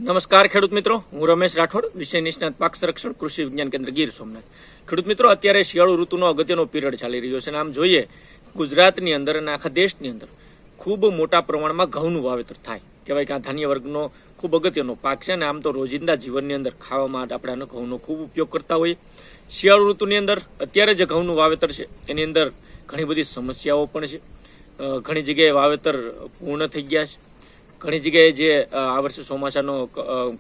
નમસ્કાર ખેડૂત મિત્રો, હું રમેશ રાઠોડ, વિષય નિષ્ણાત પાક સંરક્ષણ કૃષિ વિજ્ઞાન કેન્દ્ર ગીર સોમનાથ. ખેડૂત મિત્રો, અત્યારે શિયાળુ ઋતુનો અગત્યનો પીરિયડ ચાલી રહ્યો છે અને આમ જોઈએ ગુજરાતની અંદર અને આખા દેશની અંદર ખૂબ મોટા પ્રમાણમાં ઘઉંનું વાવેતર થાય. કહેવાય કે આ ધાન્ય વર્ગનો ખૂબ અગત્યનો પાક છે અને આમ તો રોજિંદા જીવનની અંદર ખાવા માટે આપણે આનો ઘઉંનો ખૂબ ઉપયોગ કરતા હોઈએ. શિયાળુ ઋતુની અંદર અત્યારે જે ઘઉંનું વાવેતર છે એની અંદર ઘણી બધી સમસ્યાઓ પણ છે. ઘણી જગ્યાએ વાવેતર પૂર્ણ થઈ ગયા છે. ઘણી જગ્યાએ જે આ વર્ષે ચોમાસાનો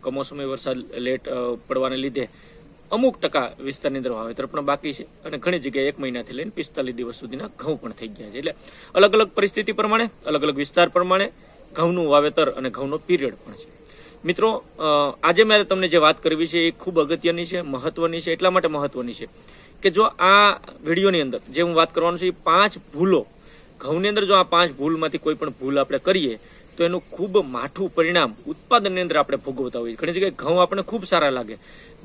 કમોસમી વરસાદ લેટ પડવાને લીધે અમુક ટકા વિસ્તારની અંદર વાવેતર પણ બાકી છે અને ઘણી જગ્યાએ 1 મહિનાથી લઈને 45 દિવસ સુધીના ઘઉં પણ થઈ ગયા છે. એટલે અલગ અલગ પરિસ્થિતિ પ્રમાણે, અલગ અલગ વિસ્તાર પ્રમાણે ઘઉંનું વાવેતર અને ઘઉંનો પીરિયડ પણ છે. મિત્રો, આજે મેં તમને જે વાત કરવી છે એ ખૂબ અગત્યની છે, મહત્વની છે. એટલા માટે મહત્વની છે કે જો આ વિડીયોની અંદર જે હું વાત કરવાનું છે એ 5 ભૂલો, ઘઉંની અંદર જો આ 5 ભૂલમાંથી કોઈ પણ ભૂલ આપણે કરીએ તો એનું ખૂબ માઠું પરિણામ ઉત્પાદનની અંદર આપણે ભોગવતા હોઈએ. ઘણી જગ્યાએ ઘઉં આપણને ખૂબ સારા લાગે,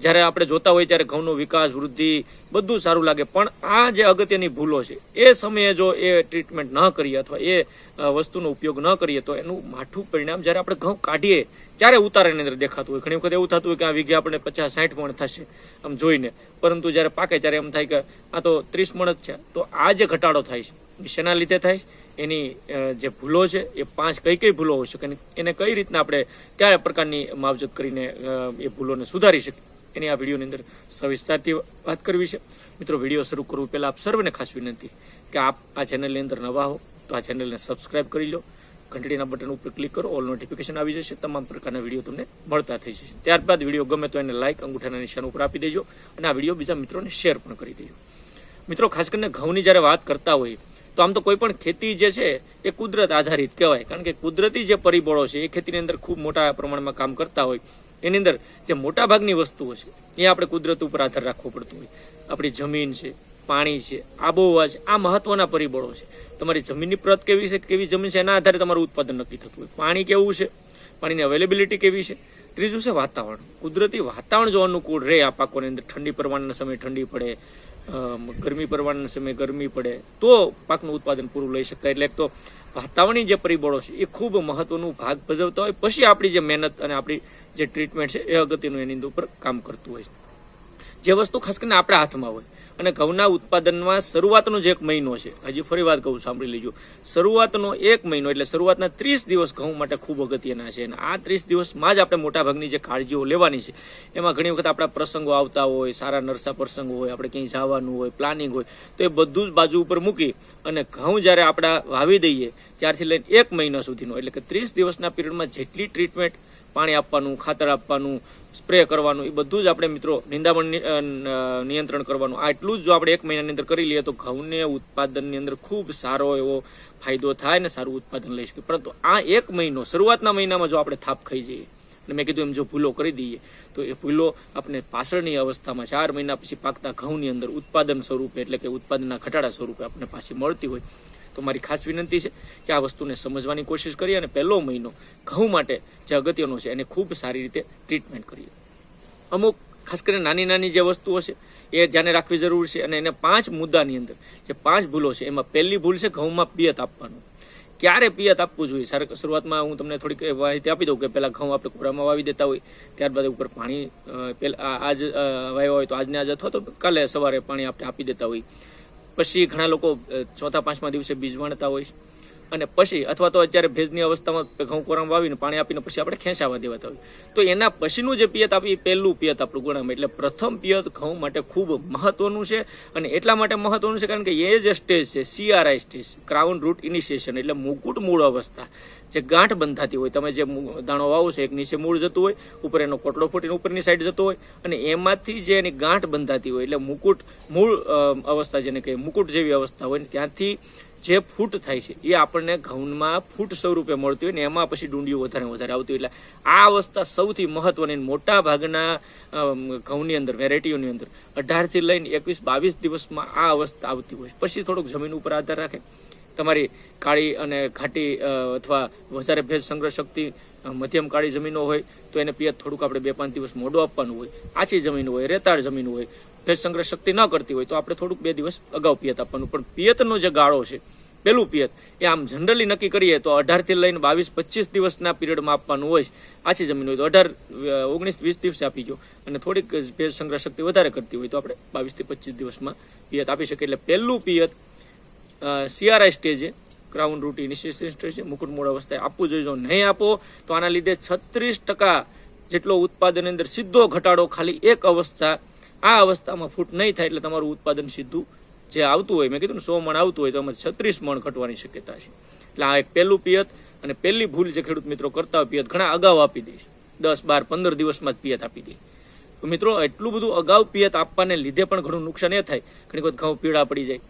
જ્યારે આપણે જોતા હોઈએ ત્યારે ઘઉંનો વિકાસ, વૃદ્ધિ બધું સારું લાગે, પણ આ જે અગત્યની ભૂલો છે એ સમયે જો એ ટ્રીટમેન્ટ ન કરીએ અથવા એ વસ્તુનો ઉપયોગ ન કરીએ તો એનું માઠું પરિણામ જ્યારે આપણે ઘઉં કાઢીએ ત્યારે ઉતારાની અંદર દેખાતું હોય. ઘણી વખત એવું થતું હોય કે આ વીઘે આપણે 50-60 મણ થશે આમ જોઈને, પરંતુ જ્યારે પાકે ત્યારે એમ થાય કે આ તો 30 મણ જ છે. તો આ જે ઘટાડો થાય છે એ શેના લીધે થાય છે? એની જે ભૂલો છે એ 5 કઈ ભૂલો હોઈ શકે, એને કઈ રીતના આપણે કયા પ્રકારની માવજત કરીને એ ભૂલોને સુધારી શકીએ એની આ વિડીયોની અંદર સવિસ્તારથી વાત કરવી છે. મિત્રો, વિડીયો શરૂ કરવું પહેલાં આપ સર્વને ખાસ વિનંતી કે આપ આ ચેનલની અંદર નવા હો તો આ ચેનલને સબસ્ક્રાઇબ કરી લો, ઘંટડીના બટન ઉપર ક્લિક કરો, ઓલ નોટિફિકેશન આવી જશે, તમામ પ્રકારના વિડીયો તમને મળતા થઈ જશે. ત્યારબાદ વિડીયો ગમે તો એને લાઇક, અંગૂઠાના નિશાન ઉપર આપી દેજો અને આ વિડીયો બીજા મિત્રોને શેર પણ કરી દેજો. મિત્રો, ખાસ કરીને ઘઉંની જ્યારે વાત કરતા હોય તો આમ તો કોઈ પણ ખેતી જે છે એ કુદરત આધારિત કહેવાય, કારણ કે કુદરતી જે પરિબળો છે એ ખેતીની અંદર ખૂબ મોટા પ્રમાણમાં કામ કરતા હોય. એની અંદર જે મોટા ભાગની વસ્તુઓ છે એ આપણે કુદરત ઉપર આધાર રાખવો પડતો હોય. આપણી જમીન છે, પાણી છે, આબોહવા છે, આ મહત્વના પરિબળો છે. તમારી જમીનની પ્રત કેવી છે, કેવી જમીન છે, એના આધારે તમારું ઉત્પાદન નક્કી થતું હોય. પાણી કેવું છે, પાણીની અવેલેબિલિટી કેવી છે. ત્રીજું છે વાતાવરણ. કુદરતી વાતાવરણ જો અનુકૂળ રહે આ પાકોની અંદર, ઠંડી પડવાના સમયે ઠંડી પડે, ગરમી પડવાના સમયે ગરમી પડે તો પાકનું ઉત્પાદન પૂરું લઈ શકાય. એટલે એક તો વાતાવરણીય જે પરિબળો છે એ ખૂબ મહત્વનું ભાગ ભજવતા હોય. પછી આપણી જે મહેનત અને આપણી જે ટ્રીટમેન્ટ છે એ અગત્યનું એની ઉપર કામ કરતું હોય. જે વસ્તુ ખાસ કરીને આપણા હાથમાં હોય અને ઘઉંના ઉત્પાદનમાં શરૂઆતનો જે 1 મહિનો છે, હજી ફરી વાત કહું, સાંભળી લેજો, શરૂઆતનો 1 મહિનો એટલે શરૂઆતના 30 દિવસ ઘઉં માટે ખૂબ અગત્યના છે. અને આ 30 દિવસમાં જ આપણે મોટાભાગની જે કાળજીઓ લેવાની છે એમાં ઘણી વખત આપણા પ્રસંગો આવતા હોય, સારા નરસા પ્રસંગો હોય, આપણે ક્યાંય જવાનું હોય, પ્લાનિંગ હોય, તો એ બધું જ બાજુ ઉપર મૂકી અને ઘઉં જ્યારે આપણા વાવી દઈએ ત્યારથી લઈને 1 મહિના સુધીનો એટલે કે 30 દિવસના પીરિયડમાં જેટલી ટ્રીટમેન્ટ, પાણી આપવાનું, ખાતર આપવાનું, સ્પ્રે કરવાનું, એ બધું જ આપણે મિત્રો નિંદામણ નિયંત્રણ કરવાનું, આટલું જ જો આપણે 1 મહિનાની અંદર કરી લઈએ તો ઘઉંને ઉત્પાદનની અંદર ખૂબ સારો એવો ફાયદો થાય ને સારું ઉત્પાદન લઈ શકીએ. પરંતુ આ 1 મહિનો, શરૂઆતના મહિનામાં જો આપણે થાપ ખાઈ જઈએ અને મેં કીધું એમ જો ભૂલો કરી દઈએ તો એ ભૂલો આપણે પાછળની અવસ્થામાં 4 મહિના પછી પાકતા ઘઉંની અંદર ઉત્પાદન સ્વરૂપે એટલે કે ઉત્પાદનના ઘટાડા સ્વરૂપે આપણને પાછી મળતી હોય. તો મારી ખાસ વિનંતી છે કે આ વસ્તુને સમજવાની કોશિશ કરીએ અને પહેલો મહિનો ઘઉં માટે જે અગત્યનો છે એને ખૂબ સારી રીતે ટ્રીટમેન્ટ કરીએ. અમુક ખાસ કરીને નાની જે વસ્તુઓ છે એ ધ્યાને રાખવી જરૂર છે અને એને 5 મુદ્દાની અંદર જે 5 ભૂલો છે એમાં પહેલી ભૂલ છે ઘઉંમાં પિયત આપવાનું. ક્યારે પિયત આપવું જોઈએ? શરૂઆતમાં હું તમને થોડીક માહિતી આપી દઉં કે પહેલાં ઘઉં આપણે કોરામાં વાવી દેતા હોય, ત્યારબાદ ઉપર પાણી આજ વાવ્યા હોય તો આજને આજ અથવા તો કાલે સવારે પાણી આપણે આપી દેતા હોય. પછી ઘણા લોકો 4-5મા દિવસે બીજ વાણતા હોય અને પછી અથવા તો અત્યારે ભેજની અવસ્થામાં ઘઉં કોરામાં વાવીને પાણી આપીને પછી આપણે ખેંચાવા દેવાતા હોય. તો એના પછીનું જે પિયત આપી એ પહેલું પિયત આપણું ગણાય. એટલે પ્રથમ પિયત ઘઉં માટે ખૂબ મહત્વનું છે અને એટલા માટે મહત્વનું છે કારણ કે એ જે સ્ટેજ છે CRI stage, crown root initiation, એટલે મુકુટ મૂળ અવસ્થા, જે ગાંઠ બંધાતી હોય. તમે જે દાણો વાવો છો એક નીચે મૂળ જતું હોય, ઉપર એનો કોટડો ફૂટીને ઉપરની સાઈડ જતો હોય અને એમાંથી જે એની ગાંઠ બંધાતી હોય એટલે મુકુટ મૂળ અવસ્થા જેને કહીએ, મુકુટ જેવી અવસ્થા હોય ને ત્યાંથી જે ફૂટ થાય છે એ આપણને ઘઉંમાં ફૂટ સ્વરૂપે મળતી હોય ને એમાં પછી ડુંડીઓ વધારે આવતી હોય. એટલે આ અવસ્થા સૌથી મહત્વની. મોટા ભાગના ઘઉંની અંદર, વેરાયટીઓની અંદર 18 થી લઈને 21-22 દિવસમાં આ અવસ્થા આવતી હોય. પછી થોડુંક જમીન ઉપર આધાર રાખે. તમારી કાળી અને ઘાટી અથવા વધારે ભેજ સંગ્રહ શક્તિ મધ્યમ કાળી જમીનો હોય તો એને પિયત થોડુંક આપણે 2-5 દિવસ મોડું આપવાનું હોય. આછી જમીન હોય, રેતાળ જમીન હોય, ભેજ સંગ્રહ શક્તિ ન કરતી હોય તો આપણે થોડુંક 2 દિવસ અગાઉ પિયત આપવાનું. પણ પિયતનો જે ગાળો છે પેલું પિયત એ આમ જનરલી નક્કી કરીએ તો 18 થી લઈને 22-25 દિવસના પીરિયડમાં આપવાનું હોય. આછી જમીન હોય તો 18-19-20 દિવસે આપી ગયો, અને થોડીક ભેજ સંગ્રહ શક્તિ વધારે કરતી હોય તો આપણે 22 થી 25 દિવસમાં પિયત આપી શકીએ. એટલે પહેલું પિયત CRI સ્ટેજે, ક્રાઉન રૂટ ઇનિશિયેશન સ્ટેજે, મુકુટ મૂળ અવસ્થાએ આપવું જોઈએ. જો નહીં આપો તો આના લીધે 36% જેટલો ઉત્પાદન અંદર સીધો ઘટાડો ખાલી એક અવસ્થા, આ અવસ્થામાં ફૂટ નહીં થાય એટલે તમારું ઉત્પાદન સીધું જે આવતું હોય, મેં કીધું ને 100 મણ આવતું હોય તો એમાં 36 મણ ઘટવાની શક્યતા છે. એટલે આ એક પહેલું પિયત. અને પહેલી ભૂલ જે ખેડૂત મિત્રો કરતા હોય, પિયત ઘણા અગાઉ આપી દે છે, 10-12-15 દિવસમાં જ પિયત આપી દે. તો મિત્રો એટલું બધું અગાઉ પિયત આપવાને લીધે પણ ઘણું નુકસાન એ થાય, ઘણી વખત ઘઉં પીળા પડી જાય.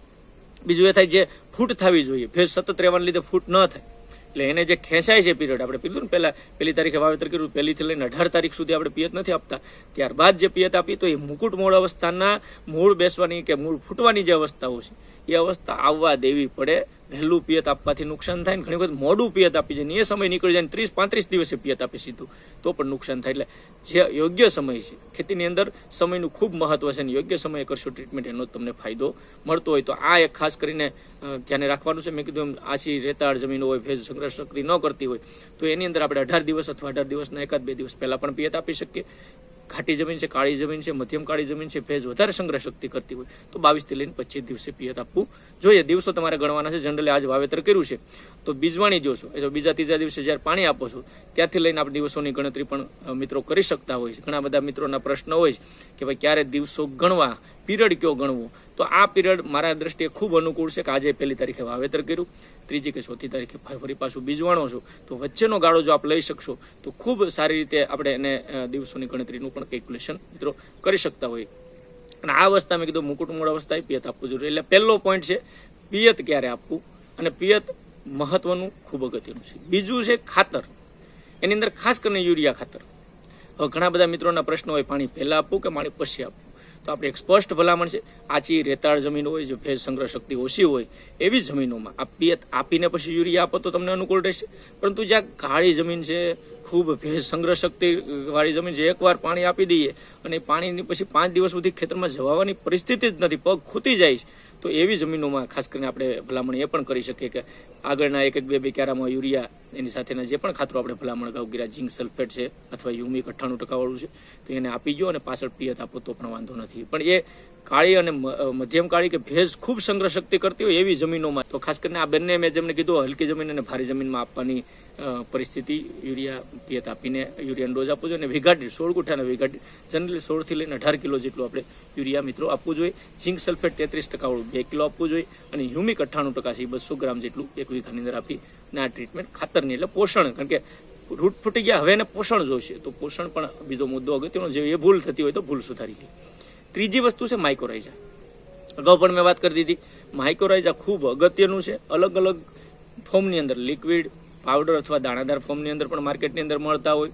બીજું એ થાય જે ફૂટ થવી જોઈએ, ભેજ સતત રહેવાને લીધે ફૂટ ન થાય, એટલે એને જે ખેંચાય છે પીરિયડ, આપણે કીધું ને પહેલા 1 તારીખે વાવેતર કર્યું, 1 થી લઈને 18 તારીખ સુધી આપણે પિયત નથી આપતા. ત્યારબાદ જે પિયત આપી તો એ મુકુટ મૂળ અવસ્થાના મૂળ બેસવાની કે મૂળ ફૂટવાની જે અવસ્થાઓ છે એ અવસ્થા આવવા દેવી પડે. વહેલું પિયત આપવાથી નુકસાન થાય, ઘણી વખત મોડું પિયત આપી જાય, એ સમય નીકળી જાય, 30-35 દિવસે પિયત આપે સીધું, તો પણ નુકસાન થાય. એટલે જે યોગ્ય સમય છે, ખેતીની અંદર સમયનું ખૂબ મહત્વ છે, અને યોગ્ય સમયે કરશો ટ્રીટમેન્ટ એનો તમને ફાયદો મળતો હોય. તો આ એક ખાસ કરીને ધ્યાને રાખવાનું છે. મેં કીધું એમ આછી રેતાળ જમીન હોય, ભેજ સંગ્રહ શક્તિ ન કરતી હોય તો એની અંદર આપણે 18 દિવસ અથવા 18 દિવસના 1-2 દિવસ પહેલા પણ પિયત આપી શકીએ. ઘાટી જમીન છે, કાળી જમીન છે, મધ્યમ કાળી જમીન છે, ભેજ વધારે સંગ્રહ શક્તિ કરતી હોય તો 22 થી લઈને 25 દિવસે પિયત આપવું જોઈએ. દિવસો તમારે ગણવાના છે. જનરલી આજ વાવેતર કર્યું છે તો બીજવાણી જો છો, એ તો બીજા-ત્રીજા દિવસે જ્યારે પાણી આપો છો ત્યારથી લઈને આપણે દિવસોની ગણતરી પણ મિત્રો કરી શકતા હોય છે. ઘણા બધા મિત્રોના પ્રશ્ન હોય છે કે ભાઈ ક્યારે દિવસો ગણવા, પીરિયડ કયો ગણવો. તો આ પીરિયડ મારા દ્રષ્ટિએ ખૂબ અનુકૂળ છે કે આજે 1 તારીખે વાવેતર કર્યું, 3જી કે 4થી તારીખે ફરી પાછું બીજવાણો છો, તો વચ્ચેનો ગાળો જો આપ લઈ શકશો તો ખૂબ સારી રીતે આપણે એને દિવસોની ગણતરીનું પણ કેલ્ક્યુલેશન મિત્રો કરી શકતા હોય. અને આ અવસ્થા મેં કીધું મુકુટ મૂળ અવસ્થાએ પિયત આપવું જોઈએ. એટલે પહેલો પોઈન્ટ છે પિયત ક્યારે આપવું, અને પિયત મહત્વનું ખૂબ અગત્યનું છે. બીજું છે ખાતર. એની અંદર ખાસ કરીને યુરિયા ખાતર. હવે ઘણા બધા મિત્રોના પ્રશ્નો હોય પાણી પહેલા આપવું કે પાણી પછી આપવું. તો આપણે એક સ્પષ્ટ ભલામણ છે, આછી રેતાળ જમીન હોય, જો ભેજ સંગ્રહ શક્તિ ઓછી હોય એવી જમીનોમાં આ પિયત આપીને પછી યુરિયા આપો તો તમને અનુકૂળ રહેશે. પરંતુ જ્યાં કાળી જમીન છે, ખૂબ ભેજ સંગ્રહ શક્તિ વાળી જમીન છે, એકવાર પાણી આપી દઈએ અને પાણીની પછી 5 દિવસ સુધી ખેતરમાં જવાની પરિસ્થિતિ જ નથી, પગ ખૂતી જાય છે, તો એવી જમીનોમાં ખાસ કરીને આપણે ભલામણ એ પણ કરી શકીએ કે આગળના 1-2 ક્યારામાં યુરિયા એની સાથેના જે પણ ખાતરો આપણે ભલામણ અગાઉ કર્યા, ઝીંક સલ્ફેટ છે અથવા હ્યુમિક 98% વાળું છે, તો એને આપી ગયો અને પાછળ પિયત આપો તો પણ વાંધો નથી. પણ એ કાળી અને મધ્યમ કાળી કે ભેજ ખૂબ સંગ્રહ શક્તિ કરતી હોય એવી જમીનોમાં તો ખાસ કરીને આ બંને મેં જેમને કીધું હલકી જમીન અને ભારે જમીનમાં આપવાની પરિસ્થિતિ યુરિયા પિયત આપીને યુરિયાનો ડોઝ આપવો જોઈએ. અને વિઘાટી 16 ગુઠાના વિઘાટી જનરલી 16 થી લઈને 18 કિલો જેટલું આપણે યુરિયા મિત્રો આપવું જોઈએ. ઝીંક સલ્ફેટ 33% વાળું 2 કિલો આપવું જોઈએ, અને હ્યુમિક 98% છે 200 ગ્રામ જેટલું 1 વીઘાની અંદર આપી અને આ ટ્રીટમેન્ટ ખાતરની એટલે પોષણ, કારણ કે રૂટ ફૂટી ગયા હવે એને પોષણ જોઈશે, તો પોષણ પણ બીજો મુદ્દો અગત્યનો જે એ ભૂલ થતી હોય તો ભૂલ સુધારી લે. ત્રીજી વસ્તુ છે માઇક્રોરાઇઝા. અગાઉ પણ મેં વાત કરી દીધી, માઇક્રોરાઇઝા ખૂબ અગત્યનું છે. અલગ અલગ ફોર્મની અંદર, લિક્વિડ, પાવડર અથવા દાણાદાર ફોર્મની અંદર પણ માર્કેટની અંદર મળતા હોય.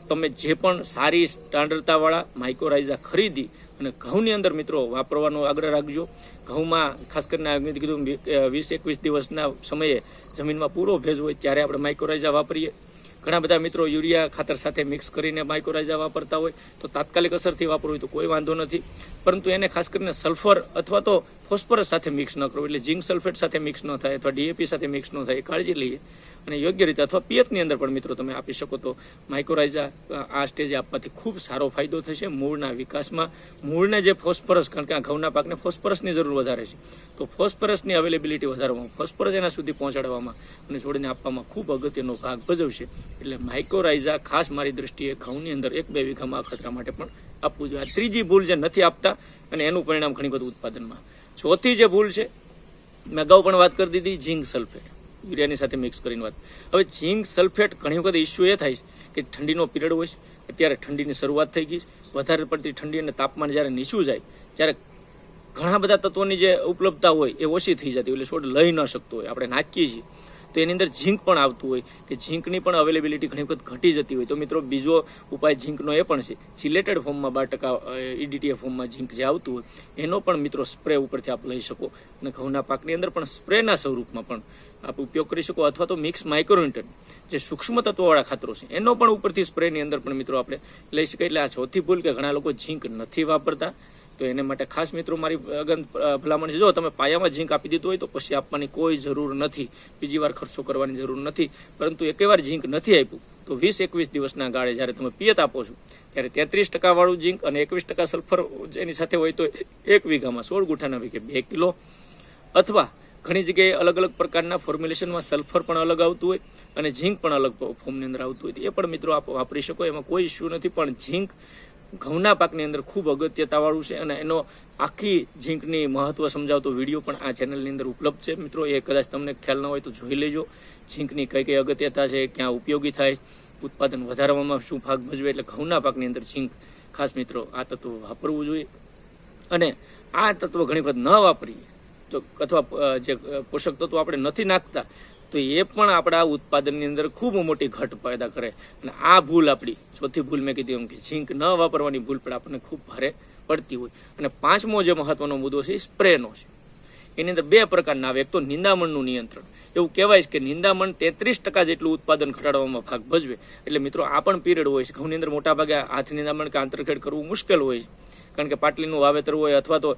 તમે જે પણ સારી સ્ટાન્ડર્ડતાવાળા માઇક્રોરાઇઝા ખરીદી અને ઘઉંની અંદર મિત્રો વાપરવાનો આગ્રહ રાખજો. ઘઉંમાં ખાસ કરીને મેં કીધું 20-21 દિવસના સમયે જમીનમાં પૂરો ભેજ હોય ત્યારે આપણે માઇક્રોરાઇઝા વાપરીએ. ઘણા બધા મિત્રો યુરિયા ખાતર સાથે મિક્સ કરીને માઇક્રોરાઇઝા વાપરતા હોય તો તાત્કાલિક અસરથી વાપરવું હોય તો કોઈ વાંધો નથી, પરંતુ એને ખાસ કરીને સલ્ફર અથવા તો ફોસ્ફરસ સાથે મિક્સ ન કરવું, એટલે ઝીંક સલ્ફેટ સાથે મિક્સ ન થાય અથવા DAP સાથે મિક્સ ન થાય, કાળજી લઈએ. અને યોગ્ય રીતે અથવા પિયતની અંદર પણ મિત્રો તમે આપી શકો તો માઇક્રોરાઇઝા આ સ્ટેજે આપવાથી ખૂબ સારો ફાયદો થશે મૂળના વિકાસમાં. મૂળને જે ફોસ્ફરસ, કારણ કે આ ઘઉંના પાકને ફોસ્ફરસની જરૂર વધારે છે, તો ફોસ્ફરસની અવેલેબિલિટી વધારવામાં, ફોસ્ફરસ એના સુધી પહોંચાડવામાં અને છોડને આપવામાં ખૂબ અગત્યનો ભાગ ભજવશે. એટલે માઇક્રોરાઇઝા ખાસ મારી દ્રષ્ટિએ ઘઉંની અંદર 1-2 વીઘામાં ખતરા માટે પણ આપવું જોઈએ. આ ત્રીજી ભૂલ જે નથી આપતા અને એનું પરિણામ ઘણી બધું ઉત્પાદનમાં. ચોથી જે ભૂલ છે મેં અગાઉ પણ વાત કરી દીધી, ઝીંક સલ્ફેટ યુરિયાની સાથે મિક્સ કરીને વાત. હવે ઝીંક સલ્ફેટ ઘણી વખત ઇસ્યુ એ થાય છે કે ઠંડીનો પીરિયડ હોય છે, અત્યારે ઠંડીની શરૂઆત થઈ ગઈ, વધારે પડતી ઠંડી અને તાપમાન જ્યારે નીચું જાય ત્યારે ઘણા બધા તત્વોની જે ઉપલબ્ધતા હોય એ ઓછી થઈ જતી હોય, એટલે છોડ લઈ ન શકતો હોય. આપણે નાખીએ છીએ તો એની અંદર ઝીંક પણ આવતું હોય કે ઝીંકની પણ અવેલેબિલિટી ઘણી વખત ઘટી જતી હોય. તો મિત્રો બીજો ઉપાય ઝીંકનો એ પણ છે, ચિલેટેડ ફોર્મમાં 12% EDTA ફોર્મમાં ઝીંક જે આવતું હોય એનો પણ મિત્રો સ્પ્રે ઉપરથી આપ લઈ શકો અને ઘઉંના પાકની અંદર પણ સ્પ્રેના સ્વરૂપમાં પણ આપ ઉપયોગ કરી શકો, અથવા તો મિક્સ માઇક્રોન્યુટ્રન જે સૂક્ષ્મ તત્વોવાળા ખાતરો છે એનો પણ ઉપરથી સ્પ્રેની અંદર પણ મિત્રો આપણે લઈ શકાય. એટલે આ ચોથી ભૂલ કે ઘણા લોકો ઝીંક નથી વાપરતા, તો એને માટે ખાસ મિત્રો મારી ભલામણ છે, જો તમે પાયામાં ઝીંક આપી દીધું હોય તો પછી આપવાની કોઈ જરૂર નથી, બીજી વાર ખર્ચો કરવાની જરૂર નથી. પરંતુ એકેવાર ઝીંક નથી આપ્યું તો 20-21 દિવસના ગાળે જ્યારે તમે પિયત આપો છો ત્યારે 33% વાળું ઝીંક અને 21% સલ્ફર એની સાથે હોય તો 1 વીઘામાં 16 ગુઠાના વીઘે 2 કિલો, અથવા ઘણી જગ્યાએ અલગ અલગ પ્રકારના ફોર્મ્યુલેશનમાં સલ્ફર પણ અલગ આવતું હોય અને ઝીંક પણ અલગ ફોર્મની અંદર આવતું હોય, એ પણ મિત્રો આપ વાપરી શકો, એમાં કોઈ ઇસ્યુ નથી. પણ ઝીંક ઘઉંના પાકની અંદર ખૂબ અગત્યતાવાળું છે અને એનો આખી ઝીંકની મહત્વ સમજાવતો વિડીયો પણ આ ચેનલની અંદર ઉપલબ્ધ છે મિત્રો. એ કદાચ તમને ખ્યાલ ન હોય તો જોઈ લેજો. ઝીંકની કઈ કઈ અગત્યતા છે, ક્યાં ઉપયોગી થાય, ઉત્પાદન વધારવામાં શું ભાગ ભજવે, એટલે ઘઉંના પાકની અંદર ઝીંક ખાસ મિત્રો આ તત્વ વાપરવું જોઈએ. અને આ તત્વ ઘણી વખત ન વાપરીએ તો અથવા જે પોષક તત્વો આપણે નથી નાખતા તો એ પણ આપણા ઉત્પાદનની અંદર ખૂબ મોટી ઘટ પેદા કરે. અને આ ભૂલ આપણી ચોથી ભૂલ મેં કીધી એમ કે ઝીંક ન વાપરવાની ભૂલ પણ આપણને ખૂબ ભારે પડતી હોય. અને પાંચમો જે મહત્વનો મુદ્દો છે એ સ્પ્રેનો છે. એની અંદર 2 પ્રકારના આવે. એક તો નિંદામણનું નિયંત્રણ. એવું કહેવાય છે કે નિંદામણ 33% જેટલું ઉત્પાદન ઘટાડવામાં ભાગ ભજવે. એટલે મિત્રો આ પણ પીરિયડ હોય છે. ઘઉંની અંદર મોટા ભાગે હાથ નિંદામણ કે આંતરખેડ કરવું મુશ્કેલ હોય છે, કારણ કે પાટલીનું વાવેતર હોય અથવા તો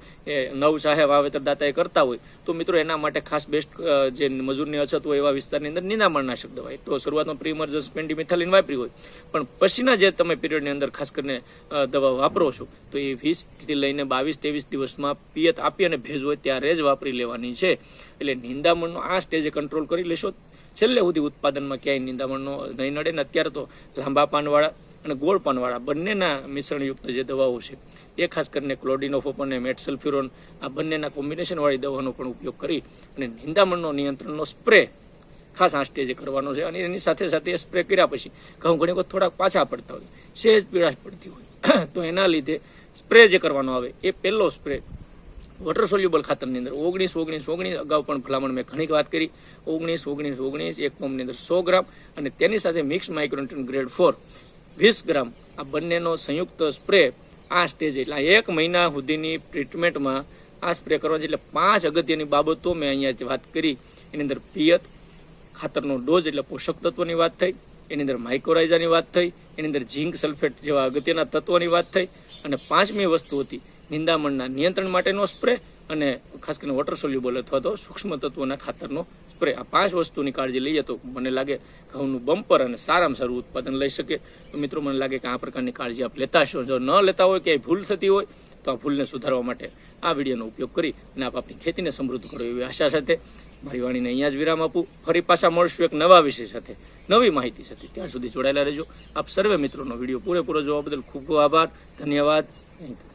નવ ચાહે વાવેતર દાતા એ કરતા હોય તો મિત્રો એના માટે ખાસ બેસ્ટ જે મજૂરની અછત હોય એવા વિસ્તારની અંદર નિંદામણનાશક દવા તો શરૂઆતમાં પ્રીમર્જન્સ પેન્ડિમિથાલિન વાપરી હોય, પણ પછીના જે તમે પીરિયડની અંદર ખાસ કરીને દવા વાપરો છો તો એ 20 થી લઈને 22-23 દિવસમાં પિયત આપી અને ભેજ હોય ત્યારે જ વાપરી લેવાની છે. એટલે નિંદામણનો આ સ્ટેજે કંટ્રોલ કરી લેશો, છેલ્લે સુધી ઉત્પાદનમાં ક્યાંય નિંદામણનો નહીં નડે. ને અત્યારે તો લાંબા પાનવાળા અને ગોળ પાનવાળા બંનેના મિશ્રણયુક્ત જે દવાઓ છે એ ખાસ કરીને ક્લોડિનોફોપ અને મેટસલ્ફ્યુરોન આ બંનેના કોમ્બિનેશનવાળી દવાનો પણ ઉપયોગ કરી અને નિંદામણનો નિયંત્રણનો સ્પ્રે ખાસ આ સ્ટેજે કરવાનો છે. અને એની સાથે સાથે એ સ્પ્રે કર્યા પછી ઘઉં ઘણી વખત થોડાક પાછા પડતા હોય, સેજ પીળાશ પડતી હોય તો એના લીધે સ્પ્રે જે કરવાનો આવે એ પહેલો સ્પ્રે વોટર સોલ્યુબલ ખાતરની અંદર 19-19-19 અગાઉ પણ ભલામણ મેં ઘણી વાત કરી, 19-19-19 એક પંપની અંદર 100 ગ્રામ અને તેની સાથે મિક્સ માઇક્રોન્યુટ્રન ગ્રેડ 4 20 ગ્રામ આ બંનેનો સંયુક્ત સ્પ્રે આ સ્ટેજ એટલે 1 મહિના સુધીની ટ્રીટમેન્ટમાં આ સ્પ્રે કરવા છે. એટલે 5 અગત્યની બાબતો મેં અહીંયા વાત કરી. એની અંદર પિયત, ખાતરનો ડોઝ એટલે પોષક તત્વોની વાત થઈ, એની અંદર માઇક્રોરાઇઝાની વાત થઈ, એની અંદર ઝીંક સલ્ફેટ જેવા અગત્યના તત્વોની વાત થઈ, અને 5મી વસ્તુ હતી નિંદામણના નિયંત્રણ માટેનો સ્પ્રે અને ખાસ કરીને વોટર સોલ્યુબલ અથવા તો સૂક્ષ્મ તત્વોના ખાતરનો સ્પ્રે. આ 5 વસ્તુની કાળજી લઈએ તો મને લાગે ઘઉંનું બમ્પર અને સારામાં સારું ઉત્પાદન લઈ શકે. તો મિત્રો મને લાગે કે આ પ્રકારની કાળજી આપ લેતા હશો. જો ન લેતા હોય કે ભૂલ થતી હોય તો આ ભૂલને સુધારવા માટે આ વિડીયોનો ઉપયોગ કરી અને આપ આપણી ખેતીને સમૃદ્ધ કરો એવી આશા સાથે મારી વાણીને અહીંયા જ વિરામ આપું. ફરી પાછા મળશું એક નવા વિષય સાથે, નવી માહિતી સાથે. ત્યાં સુધી જોડાયેલા રહેજો. આપ સર્વે મિત્રોનો વિડીયો પૂરેપૂરો જોવા બદલ ખૂબ ખૂબ આભાર, ધન્યવાદ. Thank you.